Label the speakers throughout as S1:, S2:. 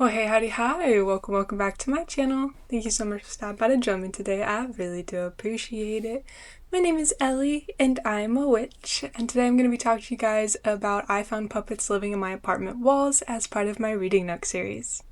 S1: Well, hey, howdy, hi, welcome back to my channel. Thank you so much for stopping by to join me today. I really do appreciate it. My name is Ellie, and I'm a witch, and today I'm going to be talking to you guys about I found puppets living in my apartment walls as part of my Reading Nook series.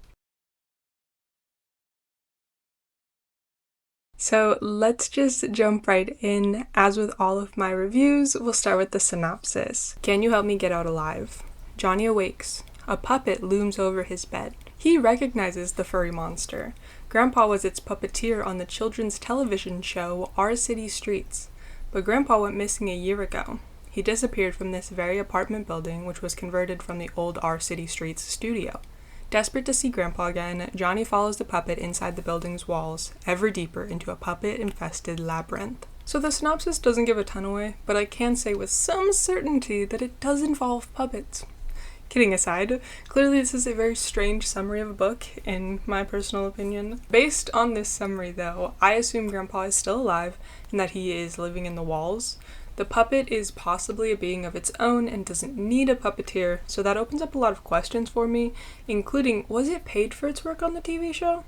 S1: So let's just jump right in. As with all of my reviews, we'll start with the synopsis. Can you help me get out alive? Johnny awakes. A puppet looms over his bed. He recognizes the furry monster. Grandpa was its puppeteer on the children's television show Our City Streets, but Grandpa went missing a year ago. He disappeared from this very apartment building, which was converted from the old Our City Streets studio. Desperate to see Grandpa again, Johnny follows the puppet inside the building's walls, ever deeper into a puppet-infested labyrinth. So the synopsis doesn't give a ton away, but I can say with some certainty that it does involve puppets. Kidding aside, clearly this is a very strange summary of a book, in my personal opinion. Based on this summary though, I assume Grandpa is still alive and that he is living in the walls. The puppet is possibly a being of its own and doesn't need a puppeteer, so that opens up a lot of questions for me, including, was it paid for its work on the TV show?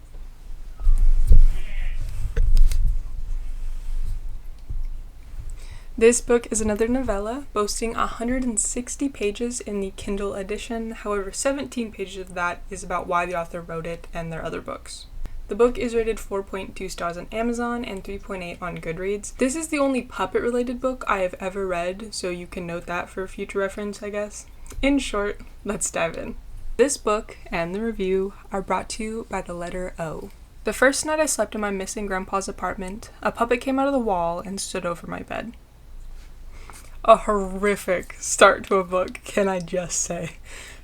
S1: This book is another novella, boasting 160 pages in the Kindle edition. However, 17 pages of that is about why the author wrote it and their other books. The book is rated 4.2 stars on Amazon and 3.8 on Goodreads. This is the only puppet-related book I have ever read, so you can note that for future reference, I guess. In short, let's dive in. This book and the review are brought to you by the letter O. The first night I slept in my missing grandpa's apartment, a puppet came out of the wall and stood over my bed. A horrific start to a book, can I just say.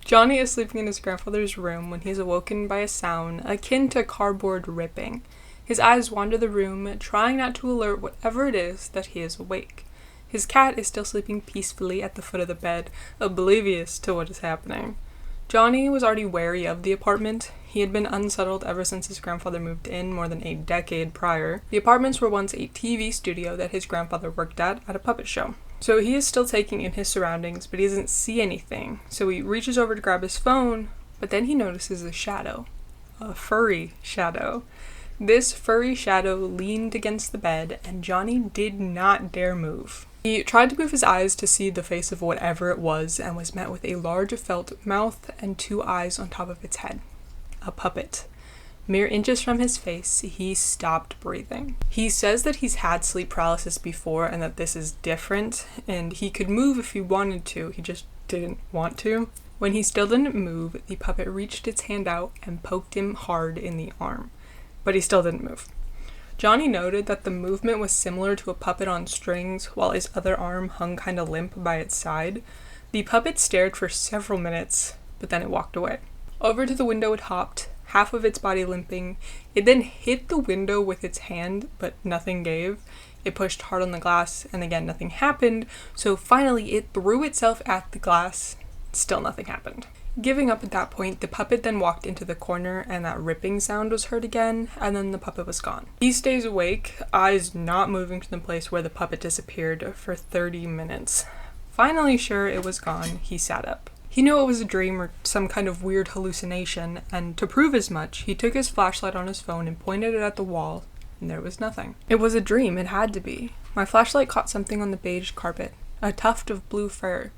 S1: Johnny is sleeping in his grandfather's room when he is awoken by a sound akin to cardboard ripping. His eyes wander the room, trying not to alert whatever it is that he is awake. His cat is still sleeping peacefully at the foot of the bed, oblivious to what is happening. Johnny was already wary of the apartment. He had been unsettled ever since his grandfather moved in more than a decade prior. The apartments were once a TV studio that his grandfather worked at a puppet show. So he is still taking in his surroundings, but he doesn't see anything. So he reaches over to grab his phone, but then he notices a shadow. A furry shadow. This furry shadow leaned against the bed, and Johnny did not dare move. He tried to move his eyes to see the face of whatever it was, and was met with a large felt mouth and two eyes on top of its head. A puppet. Mere inches from his face, he stopped breathing. He says that he's had sleep paralysis before and that this is different, and he could move if he wanted to, he just didn't want to. When he still didn't move, the puppet reached its hand out and poked him hard in the arm, but he still didn't move. Johnny noted that the movement was similar to a puppet on strings, while his other arm hung kinda limp by its side. The puppet stared for several minutes, but then it walked away. Over to the window it hopped, half of its body limping. It then hit the window with its hand, but nothing gave. It pushed hard on the glass, and again nothing happened, so finally it threw itself at the glass. Still nothing happened. Giving up at that point, the puppet then walked into the corner, and that ripping sound was heard again, and then the puppet was gone. He stays awake, eyes not moving to the place where the puppet disappeared, for 30 minutes. Finally sure it was gone, he sat up. He knew it was a dream or some kind of weird hallucination, and to prove as much, he took his flashlight on his phone and pointed it at the wall, and there was nothing. It was a dream, it had to be. My flashlight caught something on the beige carpet, a tuft of blue fur.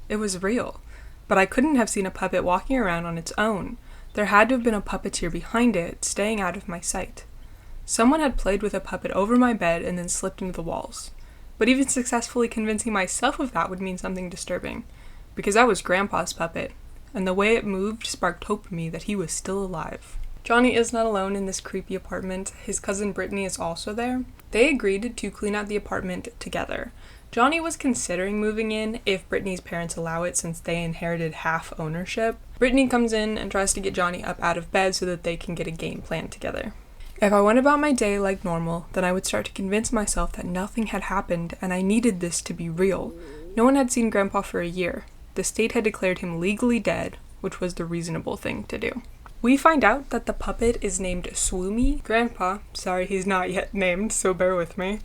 S1: It was real, but I couldn't have seen a puppet walking around on its own. There had to have been a puppeteer behind it, staying out of my sight. Someone had played with a puppet over my bed and then slipped into the walls. But even successfully convincing myself of that would mean something disturbing. Because I was Grandpa's puppet, and the way it moved sparked hope in me that he was still alive. Johnny is not alone in this creepy apartment. His cousin Brittany is also there. They agreed to clean out the apartment together. Johnny was considering moving in if Brittany's parents allow it since they inherited half ownership. Brittany comes in and tries to get Johnny up out of bed so that they can get a game plan together. If I went about my day like normal, then I would start to convince myself that nothing had happened and I needed this to be real. No one had seen Grandpa for a year. The state had declared him legally dead, which was the reasonable thing to do. We find out that the puppet is named Swoomy. Grandpa, sorry he's not yet named, so bear with me,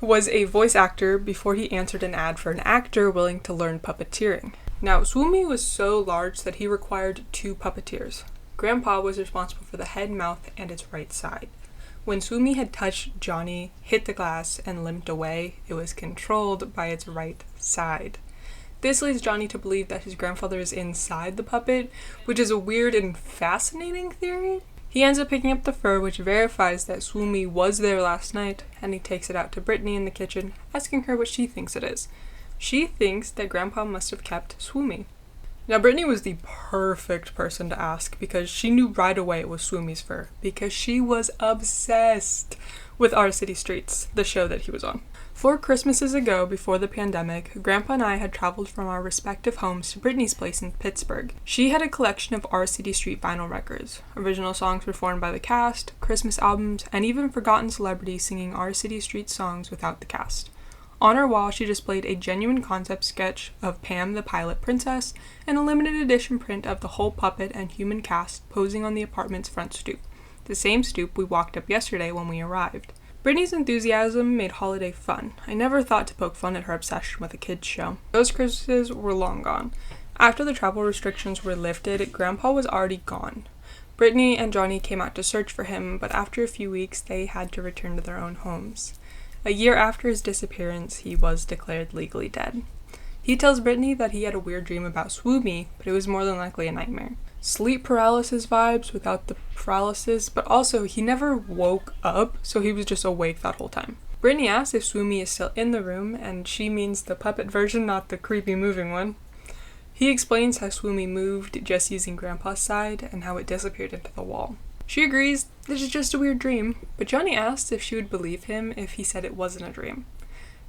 S1: was a voice actor before he answered an ad for an actor willing to learn puppeteering. Now, Swoomy was so large that he required 2 puppeteers. Grandpa was responsible for the head, mouth, and its right side. When Swoomy had touched Johnny, hit the glass, and limped away, it was controlled by its right side. This leads Johnny to believe that his grandfather is inside the puppet, which is a weird and fascinating theory. He ends up picking up the fur, which verifies that Swoomy was there last night, and he takes it out to Brittany in the kitchen, asking her what she thinks it is. She thinks that Grandpa must have kept Swoomy. Now, Brittany was the perfect person to ask because she knew right away it was Swoomy's fur, because she was obsessed with Our City Streets, the show that he was on. 4 Christmases ago, before the pandemic, Grandpa and I had traveled from our respective homes to Brittany's place in Pittsburgh. She had a collection of Our City Street vinyl records, original songs performed by the cast, Christmas albums, and even forgotten celebrities singing Our City Street songs without the cast. On her wall, she displayed a genuine concept sketch of Pam the Pilot Princess and a limited edition print of the whole puppet and human cast posing on the apartment's front stoop, the same stoop we walked up yesterday when we arrived. Brittany's enthusiasm made holiday fun. I never thought to poke fun at her obsession with a kids' show. Those Christmases were long gone. After the travel restrictions were lifted, Grandpa was already gone. Brittany and Johnny came out to search for him, but after a few weeks, they had to return to their own homes. A year after his disappearance, he was declared legally dead. He tells Brittany that he had a weird dream about Swoomy, but it was more than likely a nightmare. Sleep paralysis vibes without the paralysis, but also he never woke up, so he was just awake that whole time. Brittany asks if Swoomy is still in the room, and she means the puppet version, not the creepy moving one. He explains how Swoomy moved just using Grandpa's side, and how it disappeared into the wall. She agrees this is just a weird dream, but Johnny asks if she would believe him if he said it wasn't a dream.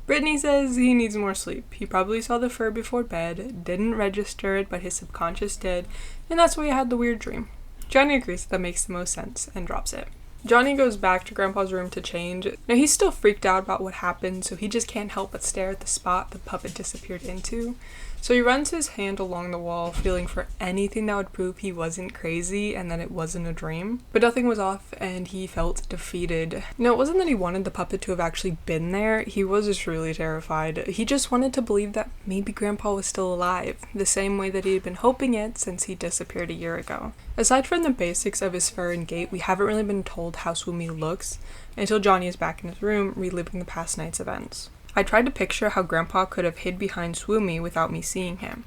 S1: Brittany says he needs more sleep. He probably saw the fur before bed, didn't register it, but his subconscious did, and that's why he had the weird dream. Johnny agrees that makes the most sense and drops it. Johnny goes back to Grandpa's room to change. Now, he's still freaked out about what happened, so he just can't help but stare at the spot the puppet disappeared into. So he runs his hand along the wall, feeling for anything that would prove he wasn't crazy and that it wasn't a dream. But nothing was off, and he felt defeated. Now, it wasn't that he wanted the puppet to have actually been there. He was just really terrified. He just wanted to believe that maybe Grandpa was still alive, the same way that he had been hoping it since he disappeared a year ago. Aside from the basics of his fur and gait, we haven't really been told how Swoomy looks until Johnny is back in his room reliving the past night's events. I tried to picture how Grandpa could have hid behind Swoomy without me seeing him.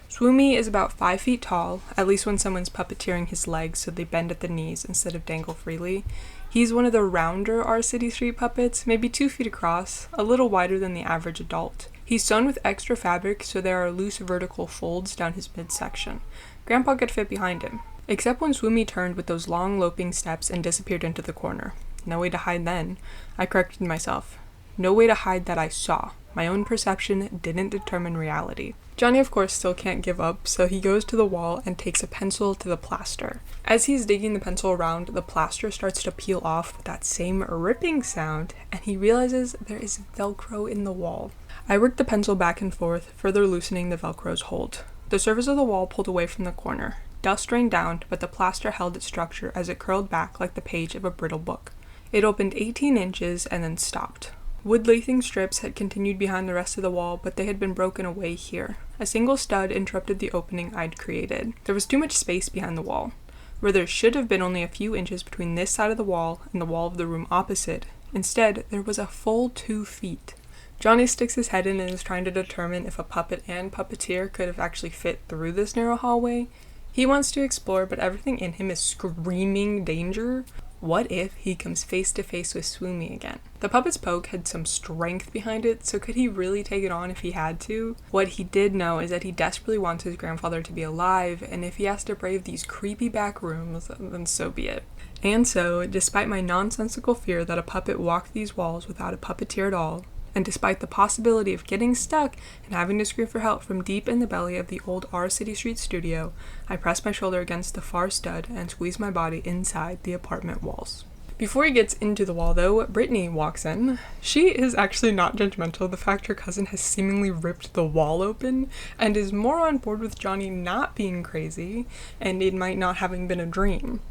S1: Swoomy is about 5 feet tall, at least when someone's puppeteering his legs so they bend at the knees instead of dangle freely. He's one of the rounder Our City Street puppets, maybe 2 feet across, a little wider than the average adult. He's sewn with extra fabric, so there are loose vertical folds down his midsection. Grandpa could fit behind him, except when Swoomy turned with those long loping steps and disappeared into the corner. No way to hide then. I corrected myself. No way to hide that I saw. My own perception didn't determine reality. Johnny, of course, still can't give up, so he goes to the wall and takes a pencil to the plaster. As he's digging the pencil around, the plaster starts to peel off with that same ripping sound, and he realizes there is Velcro in the wall. I worked the pencil back and forth, further loosening the Velcro's hold. The surface of the wall pulled away from the corner. Dust rained down, but the plaster held its structure as it curled back like the page of a brittle book. It opened 18 inches and then stopped. Wood lathing strips had continued behind the rest of the wall, but they had been broken away here. A single stud interrupted the opening I'd created. There was too much space behind the wall, where there should have been only a few inches between this side of the wall and the wall of the room opposite. Instead, there was a full 2 feet. Johnny sticks his head in and is trying to determine if a puppet and puppeteer could have actually fit through this narrow hallway. He wants to explore, but everything in him is screaming danger. What if he comes face to face with Swoomy again? The puppet's poke had some strength behind it, so could he really take it on if he had to? What he did know is that he desperately wants his grandfather to be alive, and if he has to brave these creepy back rooms, then so be it. And so, despite my nonsensical fear that a puppet walked these walls without a puppeteer at all, and despite the possibility of getting stuck and having to scream for help from deep in the belly of the old Our City Street studio, I pressed my shoulder against the far stud and squeezed my body inside the apartment walls. Before he gets into the wall, though, Brittany walks in. She is actually not judgmental of the fact her cousin has seemingly ripped the wall open and is more on board with Johnny not being crazy and it might not having been a dream.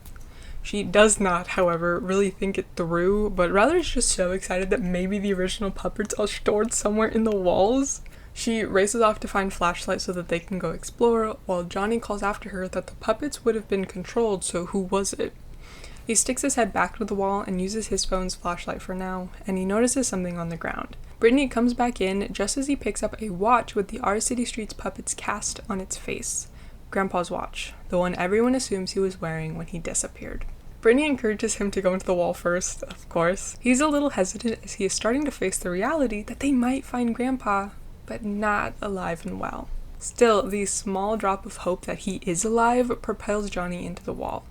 S1: She does not, however, really think it through, but rather is just so excited that maybe the original puppets are stored somewhere in the walls. She races off to find Flashlight so that they can go explore, while Johnny calls after her that the puppets would have been controlled, so who was it? He sticks his head back to the wall and uses his phone's flashlight for now, and he notices something on the ground. Brittany comes back in just as he picks up a watch with the Our City Streets puppets cast on its face. Grandpa's watch, the one everyone assumes he was wearing when he disappeared. Brittany encourages him to go into the wall first, of course. He's a little hesitant as he is starting to face the reality that they might find Grandpa, but not alive and well. Still, the small drop of hope that he is alive propels Johnny into the wall.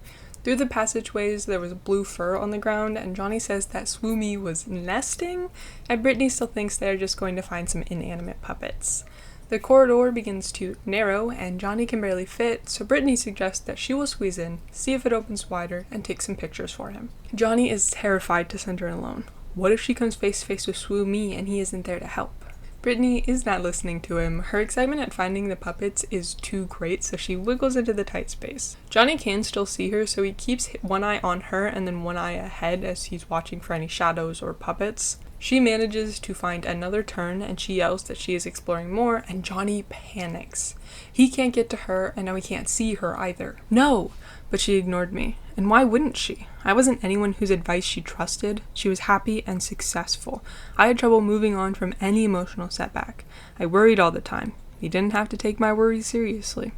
S1: Through the passageways, there was blue fur on the ground, and Johnny says that Swoomy was nesting, and Brittany still thinks they're just going to find some inanimate puppets. The corridor begins to narrow, and Johnny can barely fit, so Brittany suggests that she will squeeze in, see if it opens wider, and take some pictures for him. Johnny is terrified to send her alone. What if she comes face to face with Swoomy and he isn't there to help? Brittany is not listening to him. Her excitement at finding the puppets is too great, so she wiggles into the tight space. Johnny can still see her, so he keeps one eye on her and then one eye ahead as he's watching for any shadows or puppets. She manages to find another turn, and she yells that she is exploring more, and Johnny panics. He can't get to her, and now he can't see her either. No! But she ignored me. And why wouldn't she? I wasn't anyone whose advice she trusted. She was happy and successful. I had trouble moving on from any emotional setback. I worried all the time. You didn't have to take my worries seriously.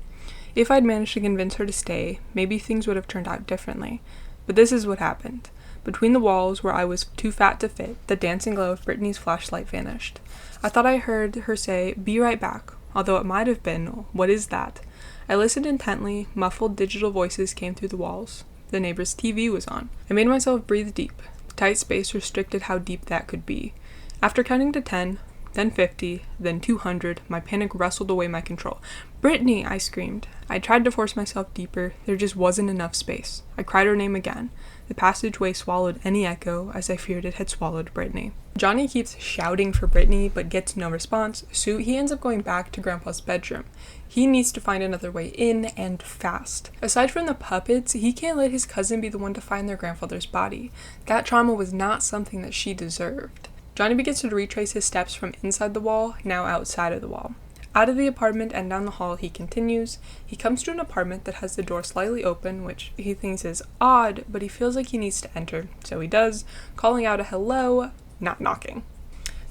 S1: If I'd managed to convince her to stay, maybe things would have turned out differently. But this is what happened. Between the walls, where I was too fat to fit, the dancing glow of Brittany's flashlight vanished. I thought I heard her say, "Be right back," although it might have been, "What is that?" I listened intently. Muffled digital voices came through the walls. The neighbor's TV was on. I made myself breathe deep. The tight space restricted how deep that could be. After counting to 10, then 50, then 200, my panic wrestled away my control. "Brittany!" I screamed. I tried to force myself deeper. There just wasn't enough space. I cried her name again. The passageway swallowed any echo, as I feared it had swallowed Brittany. Johnny keeps shouting for Brittany, but gets no response, so he ends up going back to Grandpa's bedroom. He needs to find another way in, and fast. Aside from the puppets, he can't let his cousin be the one to find their grandfather's body. That trauma was not something that she deserved. Johnny begins to retrace his steps from inside the wall, now outside of the wall. Out of the apartment and down the hall he continues. He comes to an apartment that has the door slightly open, which he thinks is odd, but he feels like he needs to enter, so he does, calling out a hello, not knocking.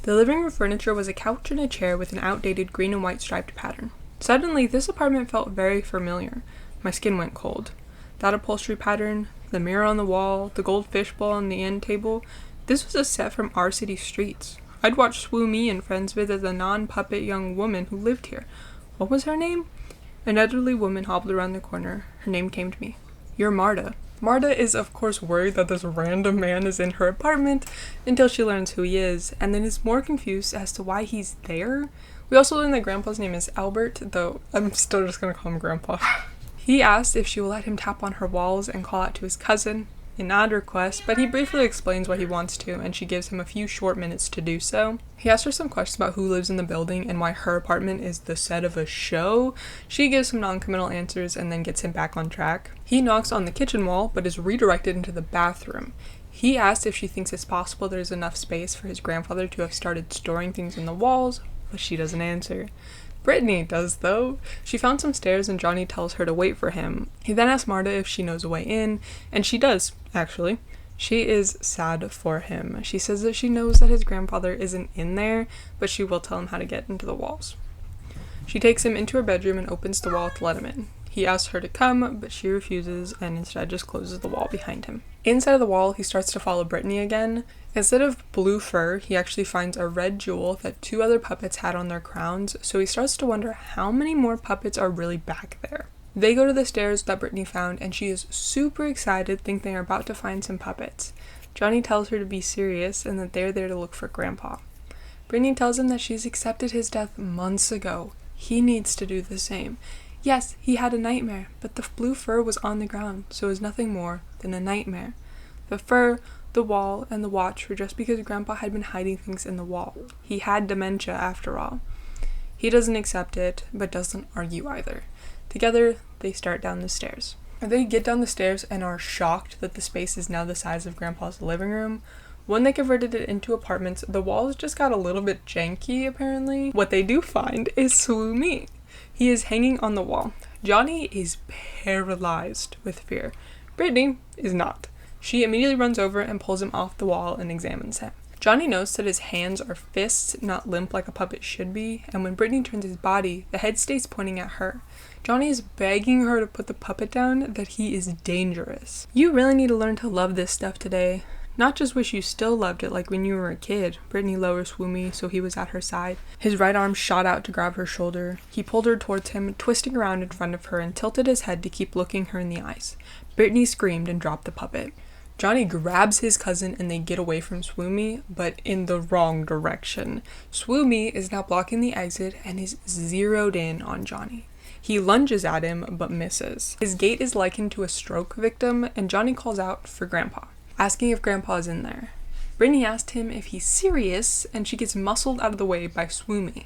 S1: The living room furniture was a couch and a chair with an outdated green and white striped pattern. Suddenly, this apartment felt very familiar. My skin went cold. That upholstery pattern, the mirror on the wall, the gold fishbowl on the end table, this was a set from Our City Streets. I'd watched Swoomy and friends visit the non-puppet young woman who lived here. What was her name? An elderly woman hobbled around the corner. Her name came to me. "You're Marta." Marta is of course worried that this random man is in her apartment until she learns who he is, and then is more confused as to why he's there. We also learn that Grandpa's name is Albert, though I'm still just gonna call him Grandpa. He asked if she will let him tap on her walls and call out to his cousin. An odd request, but he briefly explains what he wants to, and she gives him a few short minutes to do so. He asks her some questions about who lives in the building and why her apartment is the set of a show. She gives some non-committal answers and then gets him back on track. He knocks on the kitchen wall, but is redirected into the bathroom. He asks if she thinks it's possible there's enough space for his grandfather to have started storing things in the walls, but she doesn't answer. Brittany does, though. She found some stairs and Johnny tells her to wait for him. He then asks Marta if she knows a way in, and she does, actually. She is sad for him. She says that she knows that his grandfather isn't in there, but she will tell him how to get into the walls. She takes him into her bedroom and opens the wall to let him in. He asks her to come, but she refuses and instead just closes the wall behind him. Inside of the wall, he starts to follow Brittany again. Instead of blue fur, he actually finds a red jewel that two other puppets had on their crowns, so he starts to wonder how many more puppets are really back there. They go to the stairs that Brittany found, and she is super excited, thinking they're about to find some puppets. Johnny tells her to be serious and that they're there to look for Grandpa. Brittany tells him that she's accepted his death months ago. He needs to do the same. Yes, he had a nightmare, but the blue fur was on the ground, so it was nothing more than a nightmare. The fur, the wall, and the watch were just because Grandpa had been hiding things in the wall. He had dementia, after all. He doesn't accept it, but doesn't argue either. Together, they start down the stairs. They get down the stairs and are shocked that the space is now the size of Grandpa's living room. When they converted it into apartments, the walls just got a little bit janky, apparently. What they do find is Swoomy. He is hanging on the wall. Johnny is paralyzed with fear. Brittany is not. She immediately runs over and pulls him off the wall and examines him. Johnny notes that his hands are fists, not limp like a puppet should be, and when Brittany turns his body, the head stays pointing at her. Johnny is begging her to put the puppet down, that he is dangerous. You really need to learn to love this stuff today. Not just wish you still loved it like when you were a kid. Brittany lowered Swoomy so he was at her side. His right arm shot out to grab her shoulder. He pulled her towards him, twisting around in front of her and tilted his head to keep looking her in the eyes. Brittany screamed and dropped the puppet. Johnny grabs his cousin and they get away from Swoomy, but in the wrong direction. Swoomy is now blocking the exit and is zeroed in on Johnny. He lunges at him but misses. His gait is likened to a stroke victim and Johnny calls out for Grandpa, asking if Grandpa's in there. Brittany asked him if he's serious, and she gets muscled out of the way by Swoomy.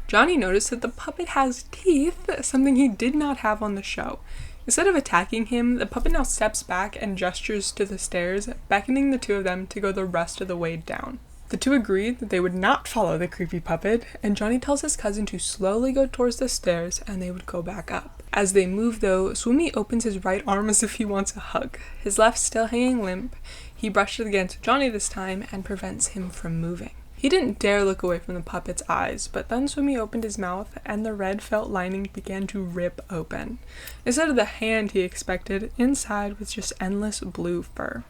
S1: Johnny noticed that the puppet has teeth, something he did not have on the show. Instead of attacking him, the puppet now steps back and gestures to the stairs, beckoning the two of them to go the rest of the way down. The two agree that they would not follow the creepy puppet, and Johnny tells his cousin to slowly go towards the stairs and they would go back up. As they move though, Swoomy opens his right arm as if he wants a hug. His left still hanging limp. He brushes against Johnny this time and prevents him from moving. He didn't dare look away from the puppet's eyes, but then Swoomy opened his mouth and the red felt lining began to rip open. Instead of the hand he expected, inside was just endless blue fur.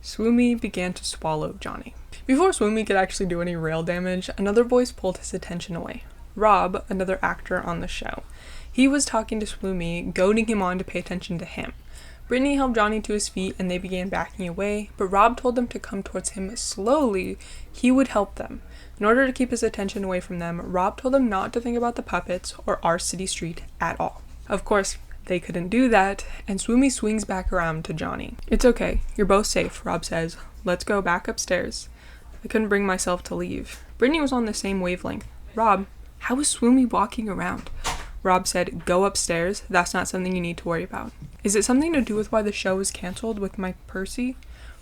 S1: Swoomy began to swallow Johnny. Before Swoomy could actually do any real damage, another voice pulled his attention away. Rob, another actor on the show. He was talking to Swoomy, goading him on to pay attention to him. Brittany helped Johnny to his feet and they began backing away, but Rob told them to come towards him slowly. He would help them. In order to keep his attention away from them, Rob told them not to think about the puppets or our city street at all. Of course, they couldn't do that, and Swoomy swings back around to Johnny. "It's okay, you're both safe," Rob says. "Let's go back upstairs." I couldn't bring myself to leave. Brittany was on the same wavelength. "Rob, how is Swoomy walking around?" Rob said, "Go upstairs, that's not something you need to worry about." "Is it something to do with why the show was cancelled with Mike Percy?"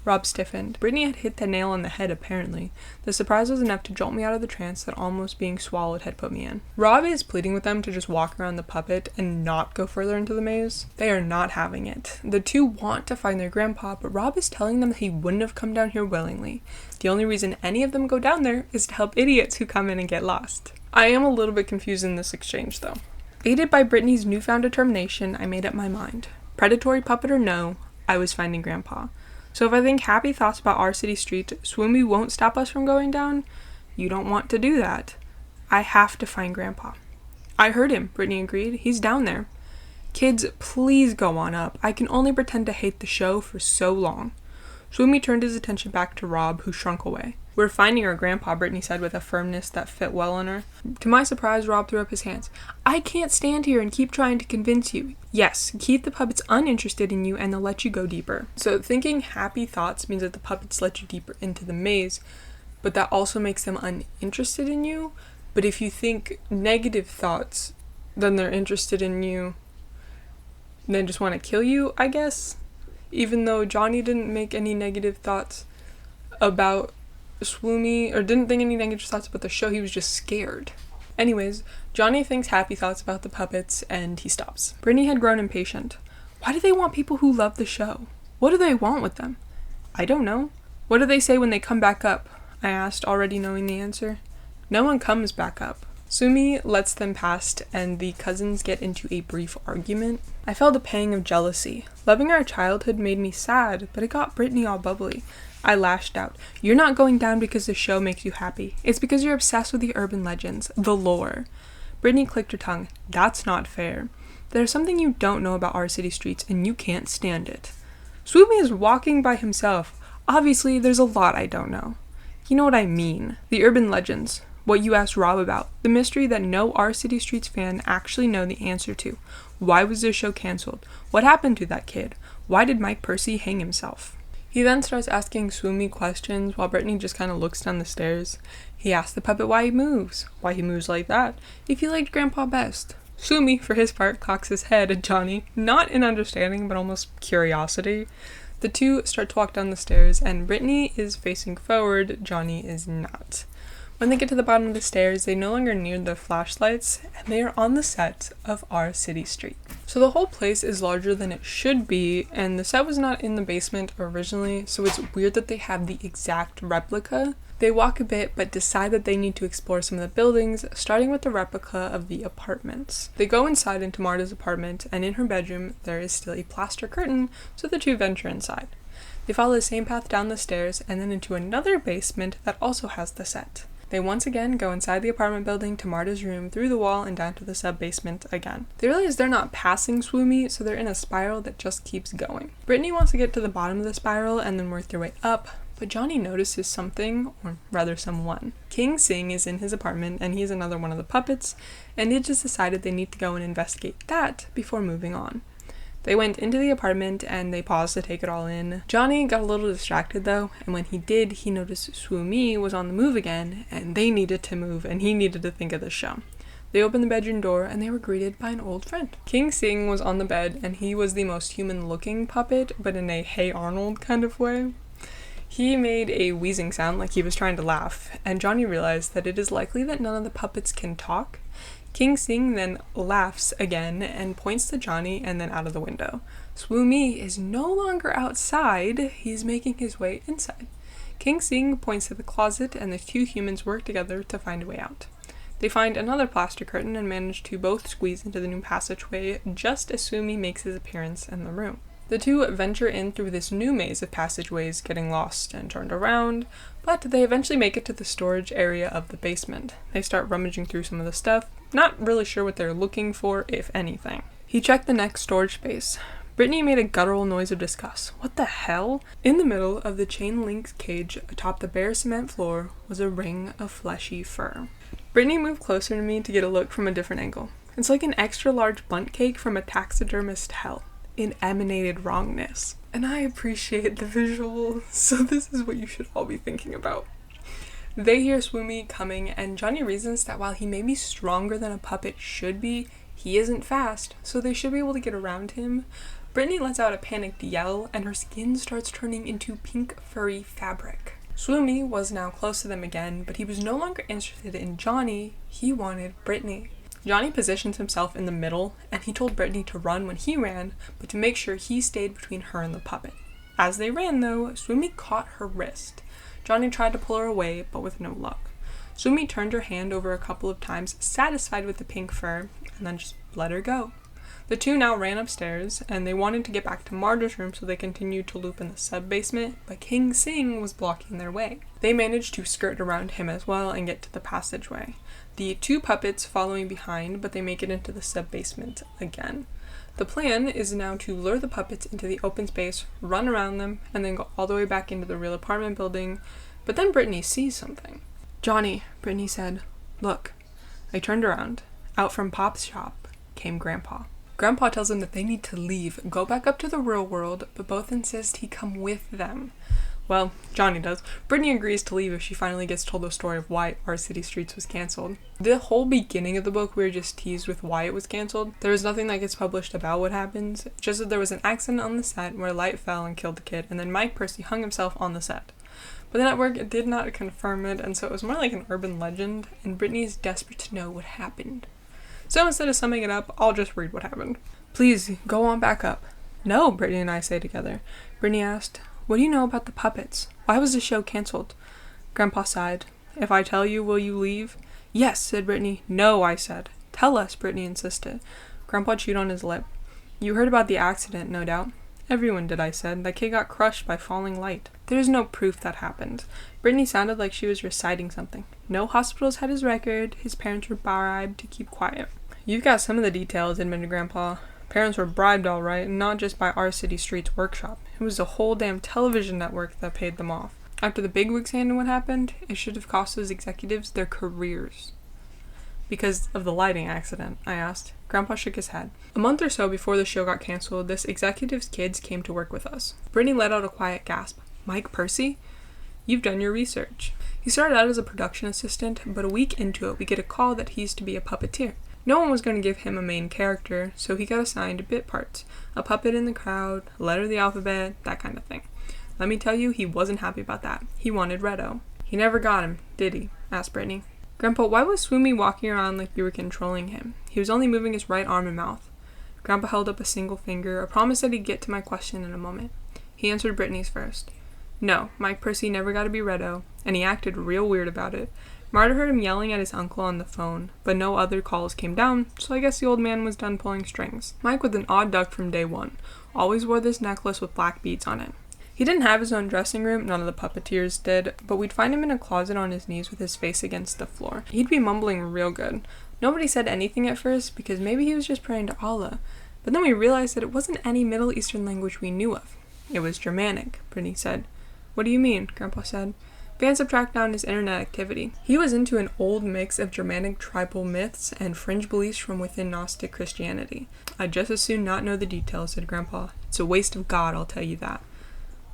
S1: Rob stiffened. Brittany had hit the nail on the head, apparently. The surprise was enough to jolt me out of the trance that almost being swallowed had put me in. Rob is pleading with them to just walk around the puppet and not go further into the maze. They are not having it. The two want to find their grandpa, but Rob is telling them that he wouldn't have come down here willingly. The only reason any of them go down there is to help idiots who come in and get lost. I am a little bit confused in this exchange, though. Aided by Brittany's newfound determination, I made up my mind. Predatory puppet or no, I was finding Grandpa. So if I think happy thoughts about our city street, Swoomy won't stop us from going down? You don't want to do that. I have to find Grandpa. I heard him, Brittany agreed. He's down there. Kids, please go on up. I can only pretend to hate the show for so long. Swoomy turned his attention back to Rob, who shrunk away. "We're finding our grandpa," Brittany said with a firmness that fit well on her. To my surprise, Rob threw up his hands. "I can't stand here and keep trying to convince you. Yes, keep the puppets uninterested in you and they'll let you go deeper." So thinking happy thoughts means that the puppets let you deeper into the maze, but that also makes them uninterested in you. But if you think negative thoughts, then they're interested in you, and they just want to kill you, I guess. Even though Johnny didn't make any negative thoughts about Swoomy, or didn't think any negative thoughts about the show, he was just scared. Anyways, Johnny thinks happy thoughts about the puppets, and he stops. Brittany had grown impatient. Why do they want people who love the show? What do they want with them? I don't know. What do they say when they come back up? I asked, already knowing the answer. No one comes back up. Swoomy lets them past, and the cousins get into a brief argument. I felt a pang of jealousy. Loving our childhood made me sad, but it got Brittany all bubbly. I lashed out. "You're not going down because the show makes you happy. It's because you're obsessed with the urban legends, the lore." Brittany clicked her tongue. "That's not fair. There's something you don't know about our city streets, and you can't stand it." Swoomy is walking by himself. Obviously, there's a lot I don't know. You know what I mean. The urban legends. What you asked Rob about. The mystery that no Our City Streets fan actually know the answer to. Why was this show cancelled? What happened to that kid? Why did Mike Percy hang himself? He then starts asking Swoomy questions while Brittany just kind of looks down the stairs. He asks the puppet why he moves like that, if he liked Grandpa best. Swoomy, for his part, cocks his head at Johnny, not in understanding but almost curiosity. The two start to walk down the stairs, and Brittany is facing forward, Johnny is not. When they get to the bottom of the stairs, they no longer need their flashlights, and they are on the set of Our City Street. So the whole place is larger than it should be, and the set was not in the basement originally, so it's weird that they have the exact replica. They walk a bit, but decide that they need to explore some of the buildings, starting with the replica of the apartments. They go inside into Marta's apartment, and in her bedroom, there is still a plaster curtain, so the two venture inside. They follow the same path down the stairs, and then into another basement that also has the set. They once again go inside the apartment building to Marta's room, through the wall, and down to the sub-basement again. They realize they're not passing Swoomy, so they're in a spiral that just keeps going. Brittany wants to get to the bottom of the spiral and then work their way up, but Johnny notices something, or rather someone. King Sing is in his apartment, and he's another one of the puppets, and they just decided they need to go and investigate that before moving on. They went into the apartment and they paused to take it all in. Johnny got a little distracted though, and when he did, he noticed Swoomy was on the move again, and they needed to move, and he needed to think of the show. They opened the bedroom door and they were greeted by an old friend. King Sing was on the bed, and he was the most human-looking puppet, but in a Hey Arnold kind of way. He made a wheezing sound like he was trying to laugh, and Johnny realized that it is likely that none of the puppets can talk. King Sing then laughs again and points to Johnny and then out of the window. Swoomy is no longer outside, he's making his way inside. King Sing points to the closet, and the two humans work together to find a way out. They find another plaster curtain and manage to both squeeze into the new passageway just as Swoomy makes his appearance in the room. The two venture in through this new maze of passageways, getting lost and turned around, but they eventually make it to the storage area of the basement. They start rummaging through some of the stuff, not really sure what they're looking for, if anything. He checked the next storage space. Brittany made a guttural noise of disgust. What the hell? In the middle of the chain link cage atop the bare cement floor was a ring of fleshy fur. Brittany moved closer to me to get a look from a different angle. It's like an extra large bundt cake from a taxidermist hell. It emanated wrongness. And I appreciate the visual, so this is what you should all be thinking about. They hear Swoomy coming, and Johnny reasons that while he may be stronger than a puppet should be, he isn't fast, so they should be able to get around him. Brittany lets out a panicked yell, and her skin starts turning into pink furry fabric. Swoomy was now close to them again, but he was no longer interested in Johnny, he wanted Brittany. Johnny positions himself in the middle, and he told Brittany to run when he ran, but to make sure he stayed between her and the puppet. As they ran though, Swoomy caught her wrist. Johnny tried to pull her away, but with no luck. Swoomy turned her hand over a couple of times, satisfied with the pink fur, and then just let her go. The two now ran upstairs, and they wanted to get back to Marta's room, so they continued to loop in the sub-basement, but King Sing was blocking their way. They managed to skirt around him as well and get to the passageway. The two puppets following behind, but they make it into the sub-basement again. The plan is now to lure the puppets into the open space, run around them, and then go all the way back into the real apartment building, but then Brittany sees something. "Johnny," Brittany said, "look." They turned around. Out from Pop's shop came Grandpa. Grandpa tells them that they need to leave, go back up to the real world, but both insist he come with them. Well, Johnny does. Brittany agrees to leave if she finally gets told the story of why Our City Streets was cancelled. The whole beginning of the book, we were just teased with why it was cancelled. There is nothing that gets published about what happens, just that there was an accident on the set where a light fell and killed the kid, and then Mike Percy hung himself on the set. But the network did not confirm it, and so it was more like an urban legend, and Brittany is desperate to know what happened. So instead of summing it up, I'll just read what happened. "Please, go on back up." "No," Brittany and I say together. Brittany asked, "What do you know about the puppets? Why was the show cancelled?" Grandpa sighed. "If I tell you, will you leave?" "Yes," said Brittany. "No," I said. "Tell us," Brittany insisted. Grandpa chewed on his lip. "You heard about the accident, no doubt." "Everyone did," I said. "That kid got crushed by falling light." "There is no proof that happened." Brittany sounded like she was reciting something. "No hospitals had his record. His parents were bribed to keep quiet." "You've got some of the details," admitted Grandpa. "Parents were bribed all right, and not just by Our City Streets workshop. It was the whole damn television network that paid them off. After the bigwigs handed what happened, it should have cost those executives their careers." "Because of the lighting accident?" I asked. Grandpa shook his head. "A month or so before the show got cancelled, this executive's kids came to work with us." Brittany let out a quiet gasp. "Mike Percy? You've done your research." "He started out as a production assistant, but a week into it we get a call that he's to be a puppeteer. No one was going to give him a main character, so he got assigned bit parts. A puppet in the crowd, a letter of the alphabet, that kind of thing. Let me tell you, he wasn't happy about that. He wanted Redo. He never got him, did he? Asked Brittany. Grandpa, why was Swoomy walking around like you were controlling him? He was only moving his right arm and mouth. Grandpa held up a single finger, a promise that he'd get to my question in a moment. He answered Brittany's first. No, Mike Percy never got to be Redo, and he acted real weird about it. Marta heard him yelling at his uncle on the phone, but no other calls came down, so I guess the old man was done pulling strings. Mike was an odd duck from day one. Always wore this necklace with black beads on it. He didn't have his own dressing room, none of the puppeteers did, but we'd find him in a closet on his knees with his face against the floor. He'd be mumbling real good. Nobody said anything at first, because maybe he was just praying to Allah, but then we realized that it wasn't any Middle Eastern language we knew of. It was Germanic, Brittany said. What do you mean? Grandpa said. Fans have tracked down his internet activity. He was into an old mix of Germanic tribal myths and fringe beliefs from within Gnostic Christianity. I'd just as soon not know the details, said Grandpa. It's a waste of God, I'll tell you that.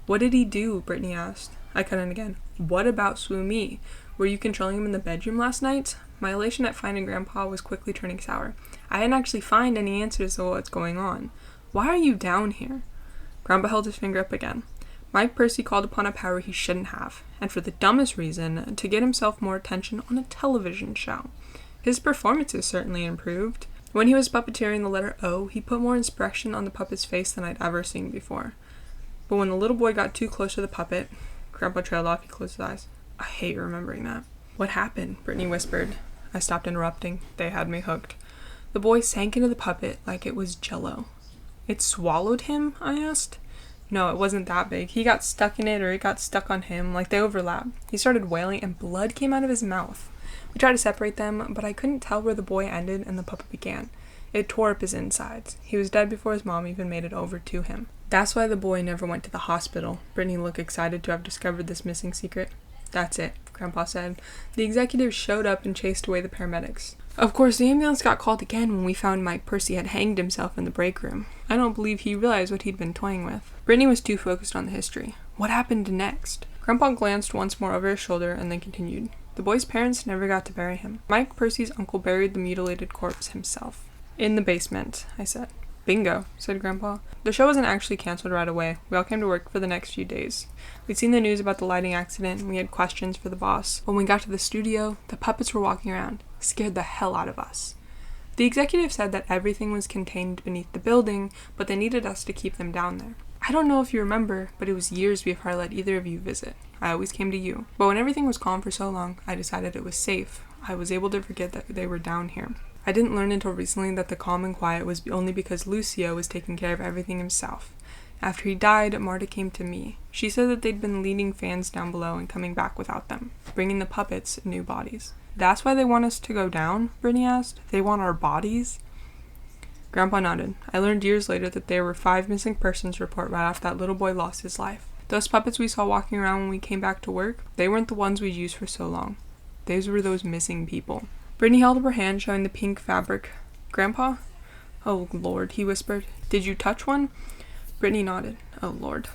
S1: What did he do? Brittany asked. I cut in again. What about Swoomy? Were you controlling him in the bedroom last night? My elation at finding Grandpa was quickly turning sour. I didn't actually find any answers to what's going on. Why are you down here? Grandpa held his finger up again. Mike Percy called upon a power he shouldn't have, and for the dumbest reason, to get himself more attention on a television show. His performances certainly improved. When he was puppeteering the letter O, he put more expression on the puppet's face than I'd ever seen before. But when the little boy got too close to the puppet, Grandpa trailed off, he closed his eyes. I hate remembering that. What happened? Brittany whispered. I stopped interrupting. They had me hooked. The boy sank into the puppet like it was jello. It swallowed him? I asked. No, it wasn't that big. He got stuck in it or it got stuck on him, like they overlapped. He started wailing and blood came out of his mouth. We tried to separate them, but I couldn't tell where the boy ended and the puppet began. It tore up his insides. He was dead before his mom even made it over to him. That's why the boy never went to the hospital. Brittany looked excited to have discovered this missing secret. That's it, Grandpa said. The executives showed up and chased away the paramedics. Of course, the ambulance got called again when we found Mike Percy had hanged himself in the break room. I don't believe he realized what he'd been toying with. Brittany was too focused on the history. What happened next? Grandpa glanced once more over his shoulder and then continued. The boy's parents never got to bury him. Mike Percy's uncle buried the mutilated corpse himself. In the basement, I said. Bingo, said Grandpa. The show wasn't actually cancelled right away. We all came to work for the next few days. We'd seen the news about the lighting accident and we had questions for the boss. When we got to the studio, the puppets were walking around. It scared the hell out of us. The executive said that everything was contained beneath the building, but they needed us to keep them down there. I don't know if you remember, but it was years before I let either of you visit. I always came to you. But when everything was calm for so long, I decided it was safe. I was able to forget that they were down here. I didn't learn until recently that the calm and quiet was only because Lucio was taking care of everything himself. After he died, Marta came to me. She said that they'd been leading fans down below and coming back without them, bringing the puppets new bodies. That's why they want us to go down? Brittany asked. They want our bodies? Grandpa nodded. I learned years later that there were 5 missing persons report right after that little boy lost his life. Those puppets we saw walking around when we came back to work, they weren't the ones we'd used for so long. Those were those missing people. Brittany held up her hand, showing the pink fabric. Grandpa? Oh, Lord, he whispered. Did you touch one? Brittany nodded. Oh, Lord.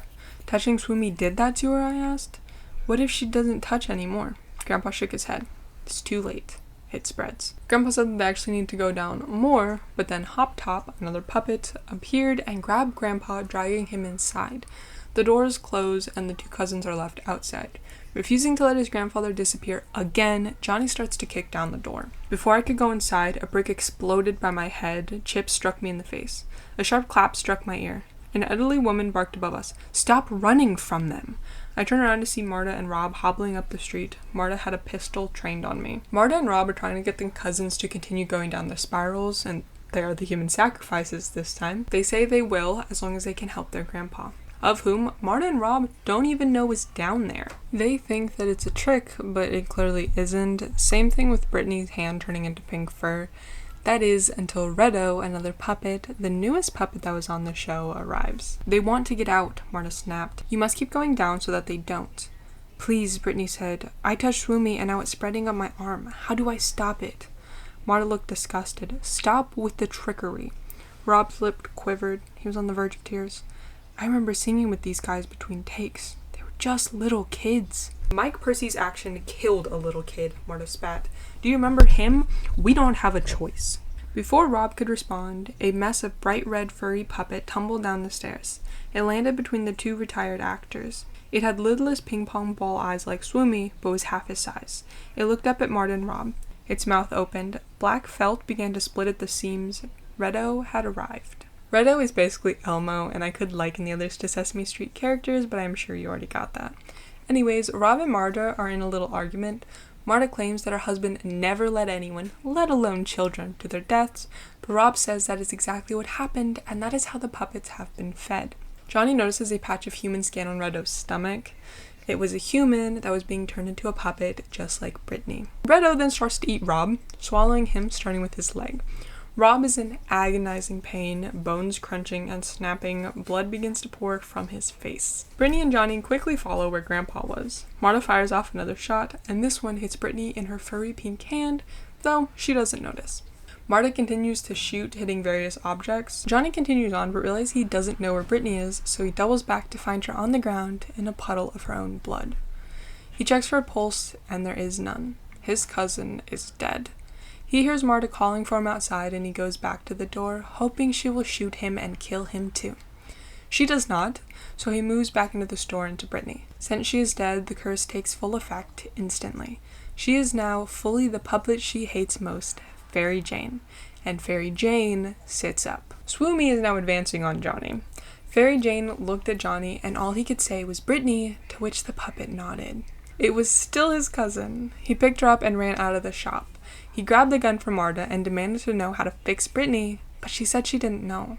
S1: Touching Swoomy did that to her, I asked. What if she doesn't touch anymore? Grandpa shook his head. It's too late. It spreads. Grandpa said that they actually need to go down more, but then Hop Top, another puppet, appeared and grabbed Grandpa, dragging him inside. The doors close and the 2 cousins are left outside. Refusing to let his grandfather disappear again, Johnny starts to kick down the door. Before I could go inside, a brick exploded by my head. Chips struck me in the face. A sharp clap struck my ear. An elderly woman barked above us. Stop running from them! I turned around to see Marta and Rob hobbling up the street. Marta had a pistol trained on me. Marta and Rob are trying to get the cousins to continue going down the spirals, and they are the human sacrifices this time. They say they will, as long as they can help their grandpa, of whom Marta and Rob don't even know is down there. They think that it's a trick, but it clearly isn't. Same thing with Brittany's hand turning into pink fur. That is, until Redo, another puppet, the newest puppet that was on the show, arrives. They want to get out, Marta snapped. You must keep going down so that they don't. Please, Brittany said. I touched Swoomy and now it's spreading up my arm. How do I stop it? Marta looked disgusted. Stop with the trickery. Rob's lip quivered. He was on the verge of tears. I remember singing with these guys between takes. They were just little kids. Mike Percy's action killed a little kid, Marta spat. Do you remember him? We don't have a choice. Before Rob could respond, a mess of bright red furry puppet tumbled down the stairs. It landed between the two retired actors. It had lidless ping-pong ball eyes like Swoomy, but was half his size. It looked up at Marta and Rob. Its mouth opened. Black felt began to split at the seams. Reddo had arrived. Reddo is basically Elmo, and I could liken the others to Sesame Street characters, but I'm sure you already got that. Anyways, Rob and Marta are in a little argument. Marta claims that her husband never led anyone, let alone children, to their deaths, but Rob says that is exactly what happened, and that is how the puppets have been fed. Johnny notices a patch of human skin on Reddo's stomach. It was a human that was being turned into a puppet, just like Brittany. Reddo then starts to eat Rob, swallowing him, starting with his leg. Rob is in agonizing pain, bones crunching and snapping, blood begins to pour from his face. Brittany and Johnny quickly follow where Grandpa was. Marta fires off another shot, and this one hits Brittany in her furry pink hand, though she doesn't notice. Marta continues to shoot, hitting various objects. Johnny continues on, but realizes he doesn't know where Brittany is, so he doubles back to find her on the ground in a puddle of her own blood. He checks for a pulse, and there is none. His cousin is dead. He hears Marta calling for him outside, and he goes back to the door, hoping she will shoot him and kill him too. She does not, so he moves back into the store into Brittany. Since she is dead, the curse takes full effect instantly. She is now fully the puppet she hates most, Fairy Jane, and Fairy Jane sits up. Swoomy is now advancing on Johnny. Fairy Jane looked at Johnny, and all he could say was Brittany, to which the puppet nodded. It was still his cousin. He picked her up and ran out of the shop. He grabbed the gun from Marta and demanded to know how to fix Brittany, but she said she didn't know.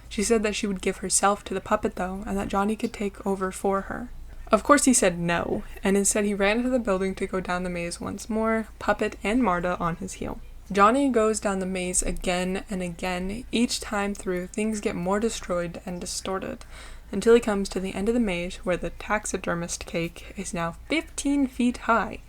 S1: She said that she would give herself to the puppet though, and that Johnny could take over for her. Of course he said no, and instead he ran into the building to go down the maze once more, Puppet and Marta on his heel. Johnny goes down the maze again and again. Each time through, things get more destroyed and distorted, until he comes to the end of the maze where the taxidermist cake is now 15 feet high.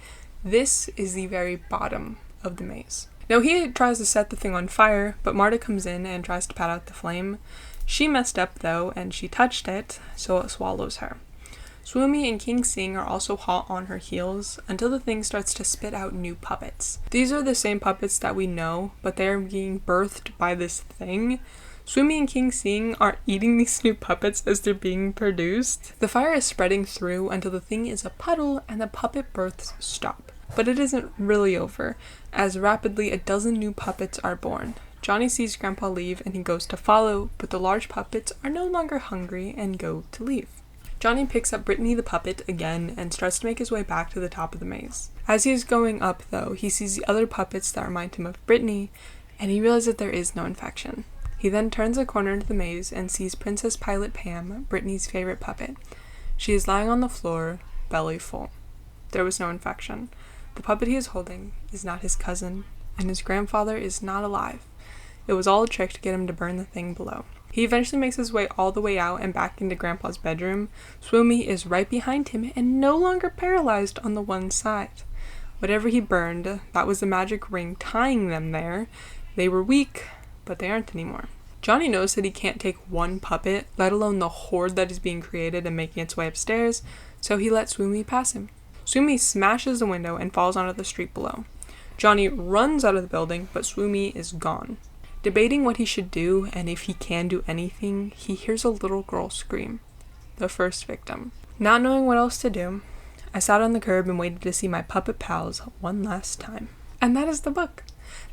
S1: This is the very bottom of the maze. Now he tries to set the thing on fire, but Marta comes in and tries to pat out the flame. She messed up though, and she touched it, so it swallows her. Swoomy and King Sing are also hot on her heels until the thing starts to spit out new puppets. These are the same puppets that we know, but they are being birthed by this thing. Swoomy and King Sing are eating these new puppets as they're being produced. The fire is spreading through until the thing is a puddle and the puppet births stop. But it isn't really over, as rapidly a dozen new puppets are born. Johnny sees Grandpa leave and he goes to follow, but the large puppets are no longer hungry and go to leave. Johnny picks up Brittany the puppet again and starts to make his way back to the top of the maze. As he is going up though, he sees the other puppets that remind him of Brittany, and he realizes that there is no infection. He then turns a corner into the maze and sees Princess Pilot Pam, Brittany's favorite puppet. She is lying on the floor, belly full. There was no infection. The puppet he is holding is not his cousin, and his grandfather is not alive. It was all a trick to get him to burn the thing below. He eventually makes his way all the way out and back into Grandpa's bedroom. Swoomy is right behind him and no longer paralyzed on the one side. Whatever he burned, that was the magic ring tying them there. They were weak, but they aren't anymore. Johnny knows that he can't take one puppet, let alone the horde that is being created and making its way upstairs, so he lets Swoomy pass him. Swoomy smashes the window and falls onto the street below. Johnny runs out of the building, but Swoomy is gone. Debating what he should do and if he can do anything, he hears a little girl scream. The first victim. Not knowing what else to do, I sat on the curb and waited to see my puppet pals one last time. And that is the book.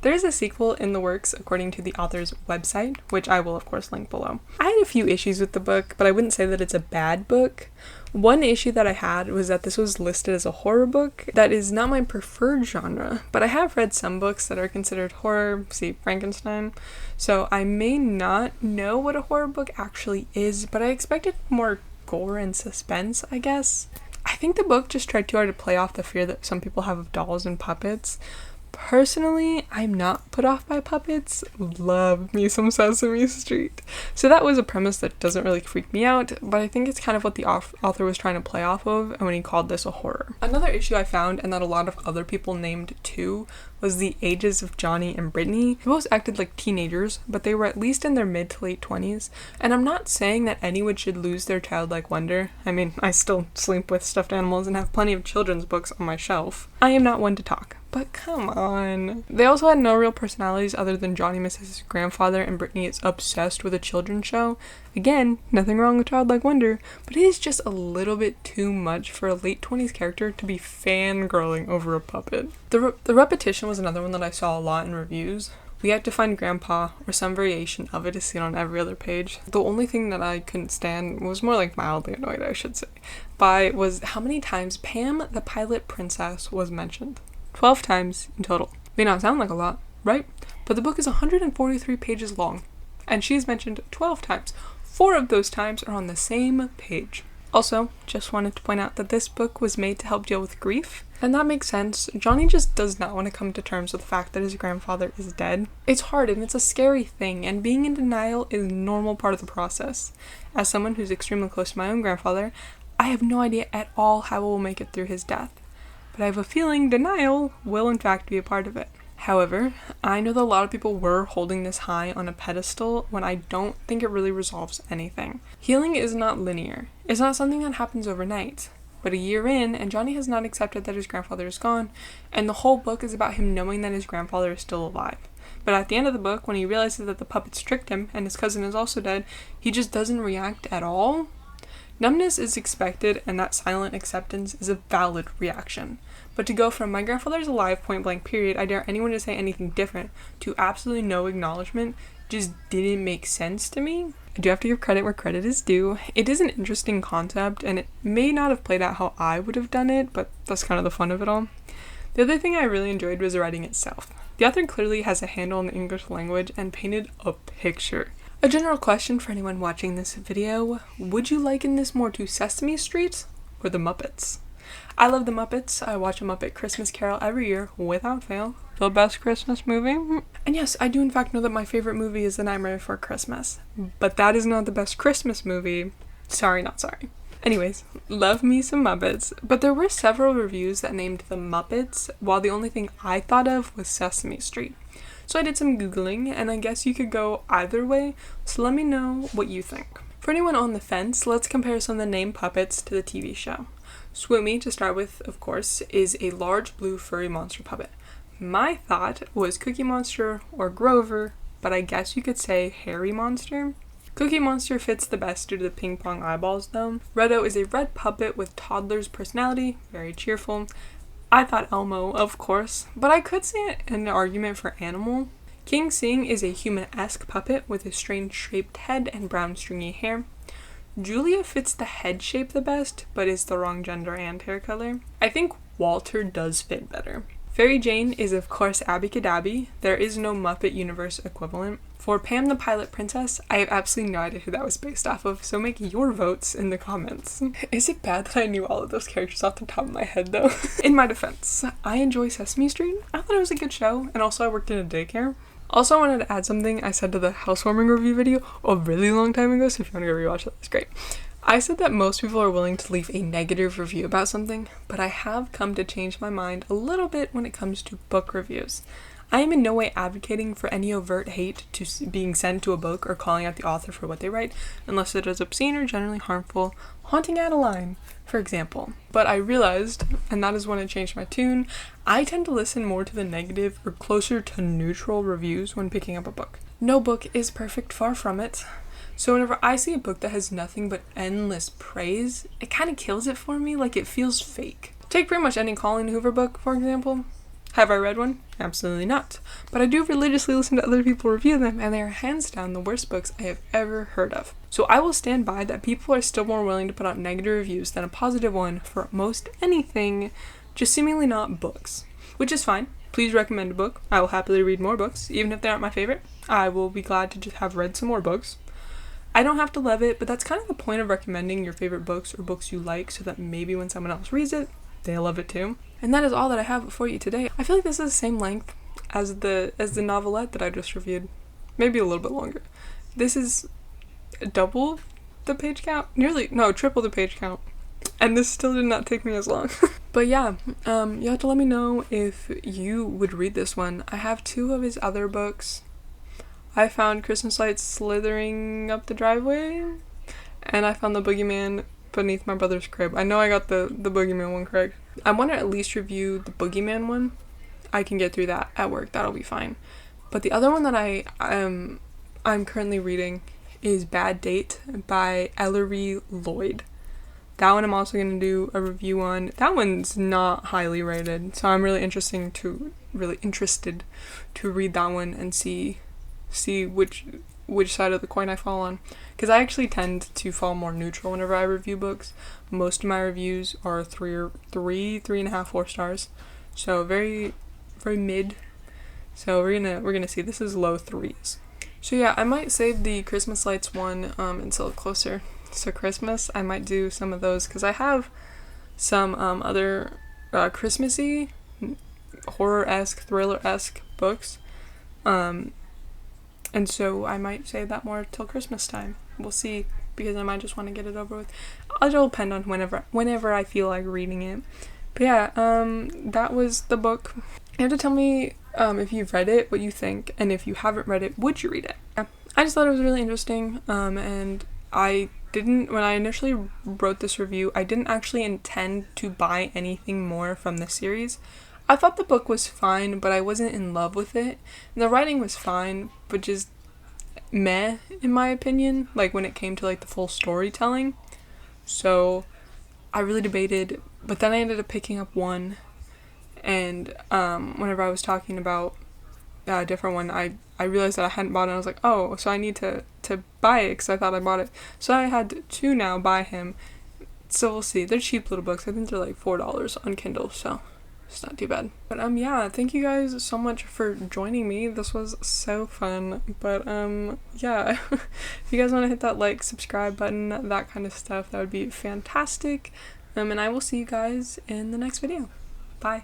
S1: There is a sequel in the works according to the author's website, which I will of course link below. I had a few issues with the book, but I wouldn't say that it's a bad book. One issue that I had was that this was listed as a horror book. That is not my preferred genre, but I have read some books that are considered horror, see Frankenstein, so I may not know what a horror book actually is, but I expected more gore and suspense, I guess. I think the book just tried too hard to play off the fear that some people have of dolls and puppets. Personally, I'm not put off by puppets. Love me some Sesame Street. So that was a premise that doesn't really freak me out, but I think it's kind of what the author was trying to play off of when he called this a horror. Another issue I found, and that a lot of other people named too, was the ages of Johnny and Brittany. They both acted like teenagers, but they were at least in their mid to late 20s. And I'm not saying that anyone should lose their childlike wonder. I mean, I still sleep with stuffed animals and have plenty of children's books on my shelf. I am not one to talk. But come on. They also had no real personalities other than Johnny misses his grandfather and Brittany is obsessed with a children's show. Again, nothing wrong with childlike wonder, but it is just a little bit too much for a late 20s character to be fangirling over a puppet. The repetition was another one that I saw a lot in reviews. We had to find Grandpa, or some variation of it is seen on every other page. The only thing that I couldn't stand, was more like mildly annoyed I should say, by was how many times Pam the Pilot Princess was mentioned. 12 times in total. May not sound like a lot, right? But the book is 143 pages long, and she is mentioned 12 times. 4 of those times are on the same page. Also, just wanted to point out that this book was made to help deal with grief, and that makes sense. Johnny just does not want to come to terms with the fact that his grandfather is dead. It's hard and it's a scary thing, and being in denial is a normal part of the process. As someone who's extremely close to my own grandfather, I have no idea at all how I will make it through his death. But I have a feeling denial will in fact be a part of it. However, I know that a lot of people were holding this high on a pedestal when I don't think it really resolves anything. Healing is not linear. It's not something that happens overnight. But a year in, and Johnny has not accepted that his grandfather is gone, and the whole book is about him knowing that his grandfather is still alive. But at the end of the book, when he realizes that the puppets tricked him and his cousin is also dead, he just doesn't react at all. Numbness is expected, and that silent acceptance is a valid reaction. But to go from my grandfather's alive point blank period, I dare anyone to say anything different, to absolutely no acknowledgement, just didn't make sense to me. I do have to give credit where credit is due. It is an interesting concept, and it may not have played out how I would have done it, but that's kind of the fun of it all. The other thing I really enjoyed was the writing itself. The author clearly has a handle on the English language and painted a picture. A general question for anyone watching this video, would you liken this more to Sesame Street or The Muppets? I love The Muppets. I watch A Muppet Christmas Carol every year, without fail. The best Christmas movie. And yes, I do in fact know that my favorite movie is The Nightmare Before Christmas. But that is not the best Christmas movie. Sorry, not sorry. Anyways, love me some Muppets. But there were several reviews that named The Muppets, while the only thing I thought of was Sesame Street. So I did some Googling, and I guess you could go either way, so let me know what you think. For anyone on the fence, let's compare some of the named puppets to the TV show. Swoomy, to start with, of course, is a large blue furry monster puppet. My thought was Cookie Monster or Grover, but I guess you could say Hairy Monster. Cookie Monster fits the best due to the ping pong eyeballs though. Reddo is a red puppet with toddler's personality, very cheerful. I thought Elmo, of course, but I could see an argument for Animal. King Sing is a human-esque puppet with a strange shaped head and brown stringy hair. Julia fits the head shape the best, but is the wrong gender and hair color. I think Walter does fit better. Fairy Jane is of course Abby Cadabby. There is no Muppet Universe equivalent. For Pam the Pilot Princess, I have absolutely no idea who that was based off of, so make your votes in the comments. Is it bad that I knew all of those characters off the top of my head though? In my defense, I enjoy Sesame Street. I thought it was a good show, and also I worked in a daycare. Also, I wanted to add something I said to the housewarming review video a really long time ago, so if you want to go rewatch that, it's great. I said that most people are willing to leave a negative review about something, but I have come to change my mind a little bit when it comes to book reviews. I am in no way advocating for any overt hate to being sent to a book or calling out the author for what they write, unless it is obscene or generally harmful, haunting Adeline, for example. But I realized, and that is when I changed my tune, I tend to listen more to the negative or closer to neutral reviews when picking up a book. No book is perfect, far from it. So whenever I see a book that has nothing but endless praise, it kind of kills it for me, like it feels fake. Take pretty much any Colleen Hoover book, for example. Have I read one? Absolutely not. But I do religiously listen to other people review them, and they are hands down the worst books I have ever heard of. So I will stand by that people are still more willing to put out negative reviews than a positive one for most anything, just seemingly not books. Which is fine. Please recommend a book. I will happily read more books, even if they aren't my favorite. I will be glad to just have read some more books. I don't have to love it, but that's kind of the point of recommending your favorite books or books you like, so that maybe when someone else reads it, they'll love it too. And that is all that I have for you today. I feel like this is the same length as the novelette that I just reviewed. Maybe a little bit longer. This is double the page count? Triple the page count. And this still did not take me as long. But yeah, you have to let me know if you would read this one. I have 2 of his other books. I found Christmas lights slithering up the driveway, and I found the boogeyman beneath my brother's crib. I know I got the boogeyman one correct. I want to at least review the boogeyman one. I can get through that at work. That'll be fine. But the other one that I'm currently reading is Bad Date by Ellery Lloyd. That one I'm also going to do a review on. That one's not highly rated, so I'm really interested to read that one and see which side of the coin I fall on. Because I actually tend to fall more neutral whenever I review books. Most of my reviews are 3.5, 4 stars. So very, very mid. So we're gonna see. This is low 3s. So yeah, I might save the Christmas lights one until closer to Christmas. I might do some of those because I have some other Christmassy, horror-esque, thriller-esque books. And so I might save that more till Christmas time. We'll see, because I might just want to get it over with. It'll depend on whenever I feel like reading it. But yeah, that was the book. You have to tell me if you've read it, what you think, and if you haven't read it, would you read it? Yeah. I just thought it was really interesting, and when I initially wrote this review, I didn't actually intend to buy anything more from the series. I thought the book was fine, but I wasn't in love with it. And the writing was fine, but just meh, in my opinion, like when it came to like the full storytelling. So I really debated, but then I ended up picking up one, and whenever I was talking about a different one, I realized that I hadn't bought it, and I was like, oh, so I need to buy it because I thought I bought it. So I had to now buy him. So we'll see. They're cheap little books. I think they're like $4 on Kindle, so it's not too bad. But yeah, thank you guys so much for joining me. This was so fun. But yeah, if you guys want to hit that like, subscribe button, that kind of stuff, that would be fantastic. And I will see you guys in the next video. Bye.